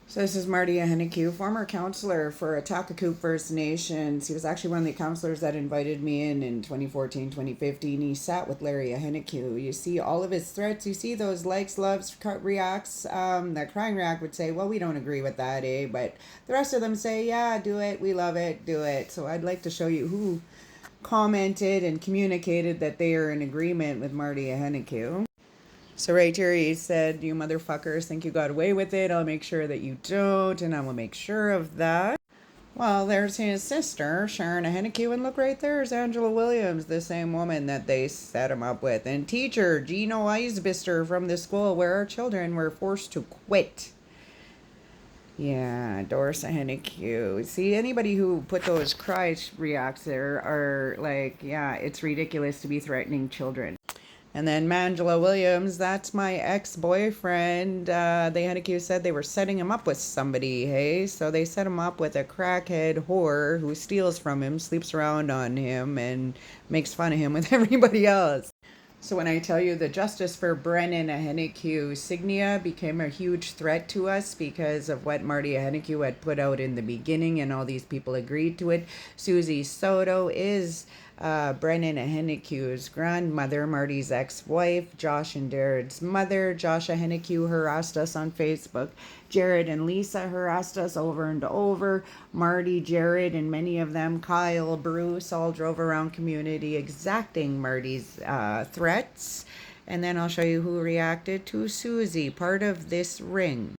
So this is Marty Ahenakew, former counselor for Atakakoop First Nations. He was actually one of the counselors that invited me in 2014, 2015. He sat with Larry Ahenakew. You see all of his threats. You see those likes, loves, reacts. That crying react would say, well, we don't agree with that, eh? But the rest of them say, yeah, do it. We love it. Do it. So I'd like to show you who commented and communicated that they are in agreement with Marty Ahenakew. So right here he said, you motherfuckers think you got away with it. I'll make sure that you don't, and I will make sure of that. Well, there's his sister, Sharon Ahenakew, and look right there's Angela Williams, the same woman that they set him up with. And teacher Gino Eisbister from the school where our children were forced to quit. Yeah, Doris Ahenakew. See, anybody who put those cry reacts there are like, yeah, it's ridiculous to be threatening children. And then Mangela Williams, that's my ex-boyfriend. The Ahenakew said they were setting him up with somebody, hey? So they set him up with a crackhead whore who steals from him, sleeps around on him, and makes fun of him with everybody else. So when I tell you the Justice for Brennan Ahenakew signia became a huge threat to us because of what Marty Ahenakew had put out in the beginning, and all these people agreed to it. Susie Soto is Brennan Ahenakew's grandmother, Marty's ex-wife, Josh and Jared's mother. Josh Ahenakew harassed us on Facebook. Jared and Lisa harassed us over and over. Marty, Jared, and many of them, Kyle, Bruce, all drove around community exacting Marty's threats. And then I'll show you who reacted to Susie, part of this ring.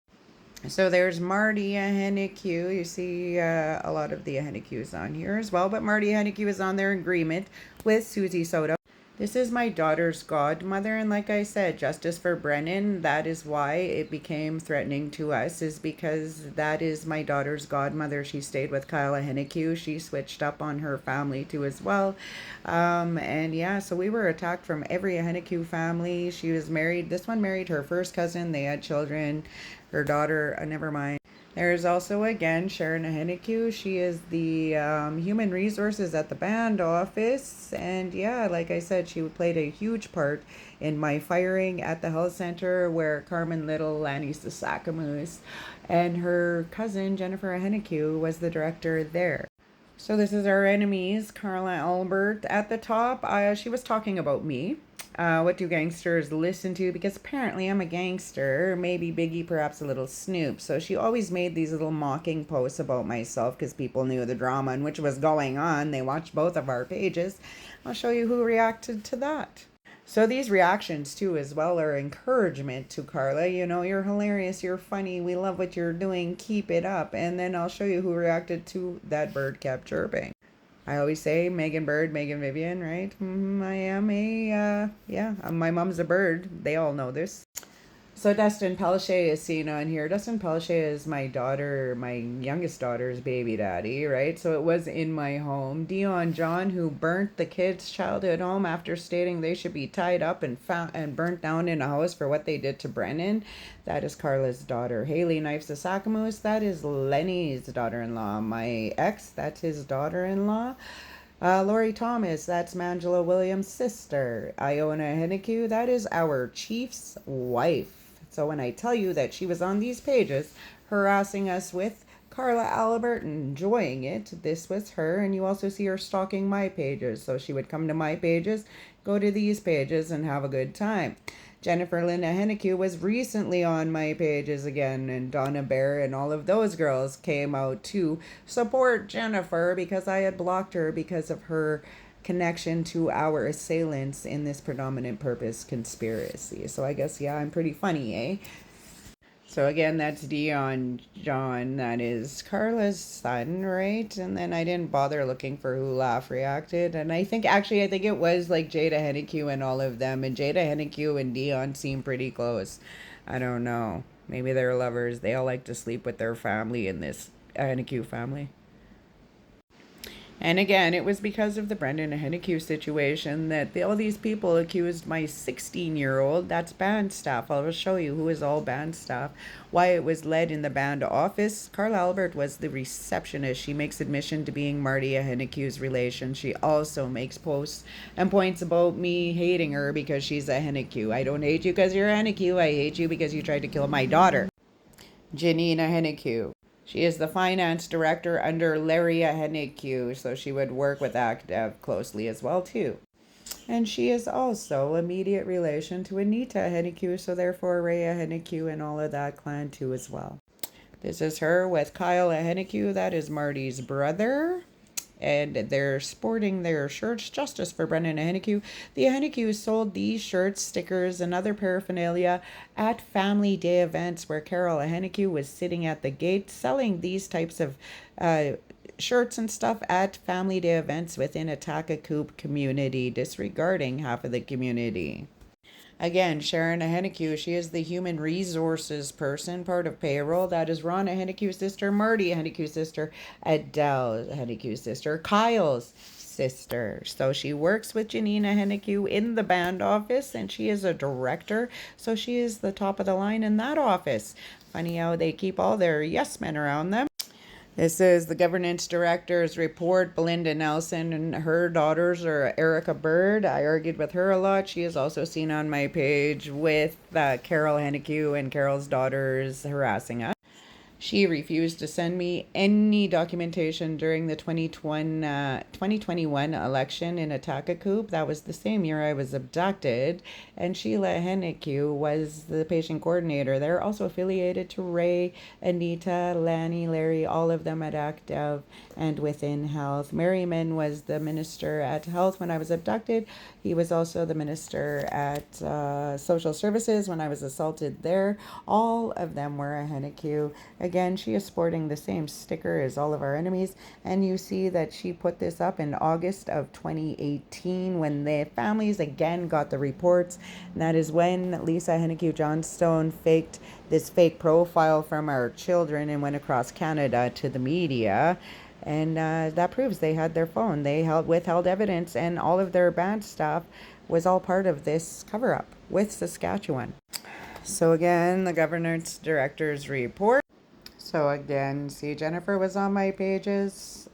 So there's Marty Ahenakew. You see a lot of the Ahenakews on here as well, but Marty Ahenakew is on their agreement with Susie Soto. This is my daughter's godmother, and like I said, Justice for Brennan, that is why it became threatening to us, is because that is my daughter's godmother. She stayed with Kyle Ahenakew. She switched up on her family too as well. And yeah, so we were attacked from every Ahenakew family. She was married. This one married her first cousin. They had children. Her daughter, never mind. There's also, again, Sharon Ahenakew. She is the human resources at the band office. And yeah, like I said, she played a huge part in my firing at the health center where Carmen Little, Lanny Sasakamoose, and her cousin, Jennifer Ahenakew, was the director there. So this is our enemies, Carla Albert at the top. She was talking about me. What do gangsters listen to? Because apparently I'm a gangster, maybe Biggie, perhaps a little Snoop. So she always made these little mocking posts about myself because people knew the drama and which was going on. They watched both of our pages. I'll show you who reacted to that. So these reactions too as well are encouragement to Carla. You know, you're hilarious, you're funny, we love what you're doing, keep it up. And then I'll show you who reacted to that bird kept chirping. I always say Megan Bird, Megan Vivian, right? I am my mom's a bird. They all know this. So Dustin Pelche is seen on here. Dustin Pelche is my daughter, my youngest daughter's baby daddy, right? So it was in my home. Dion John, who burnt the kids' childhood home after stating they should be tied up and found and burnt down in a house for what they did to Brennan. That is Carla's daughter. Haley Knife Sasakamoose, that is Lenny's daughter-in-law. My ex, that's his daughter-in-law. Lori Thomas, that's Mangela Williams' sister. Iona Ahenakew, that is our chief's wife. So when I tell you that she was on these pages harassing us with Carla Albert and enjoying it, this was her. And you also see her stalking my pages. So she would come to my pages, go to these pages, and have a good time. Jennifer Lynn Ahenakew was recently on my pages again, and Donna Bear and all of those girls came out to support Jennifer because I had blocked her because of her connection to our assailants in this predominant purpose conspiracy. So I guess, yeah, I'm pretty funny, eh? So again, that's Dion John. That is Carla's son, right? And then I didn't bother looking for who laugh reacted. And I think it was like Jada Ahenakew and all of them. And Jada Ahenakew and Dion seem pretty close. I don't know. Maybe they're lovers. They all like to sleep with their family in this Ahenakew family. And again, it was because of the Brendan Ahenakew situation that all these people accused my 16-year-old, that's band staff. I'll show you who is all band staff, why it was led in the band office. Carla Albert was the receptionist. She makes admission to being Marty Ahenakew's relation. She also makes posts and points about me hating her because she's a Ahenakew. I don't hate you because you're a Ahenakew. I hate you because you tried to kill my daughter. Janina Hennique. She is the finance director under Laria Hennique, so she would work with ACDEV closely as well too. And she is also immediate relation to Anita Hennique, so therefore Rhea Hennique and all of that clan too as well. This is her with Kyle Hennique, that is Marty's brother. And they're sporting their shirts, Justice for Brendan Hennique. The Henniques sold these shirts, stickers, and other paraphernalia at family day events where Carol Hennique was sitting at the gate selling these types of shirts and stuff at family day events within a Takakoop community, disregarding half of the community. Again, Sharon Hennique, she is the human resources person, part of payroll. That is Ronna Hennique's sister, Marty Hennique's sister, Adele Hennique's sister, Kyle's sister. So she works with Janina Hennique in the band office, and she is a director. So she is the top of the line in that office. Funny how they keep all their yes men around them. This is the governance director's report. Belinda Nelson and her daughters are Erica Bird. I argued with her a lot. She is also seen on my page with Carol Hennique and Carol's daughters harassing us. She refused to send me any documentation during the 2021 election in Atakakoop. That was the same year I was abducted. And Sheila Hennique was the patient coordinator. They're also affiliated to Ray, Anita, Lanny, Larry, all of them at ACDEV and within health. Merriman was the minister at health when I was abducted. He was also the minister at social services when I was assaulted there. All of them were a Hennique. Again, she is sporting the same sticker as all of our enemies. And you see that she put this up in August of 2018 when the families again got the reports. And that is when Lisa Hennique Johnstone faked this fake profile from our children and went across Canada to the media. And that proves they had their phone. They withheld evidence, and all of their band stuff was all part of this cover-up with Saskatchewan. So again, the governance director's report. So again, see, Jennifer was on my pages.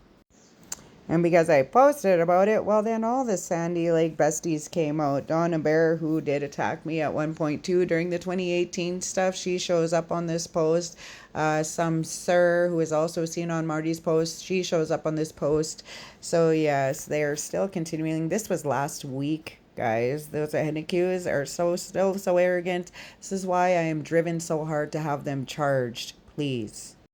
And because I posted about it, well, then all the Sandy Lake besties came out. Donna Bear, who did attack me at 1.2 during the 2018 stuff, she shows up on this post. Some Sir, who is also seen on Marty's post, she shows up on this post. So yes, they're still continuing. This was last week, guys. Those Henniques are still so arrogant. This is why I am driven so hard to have them charged. Please.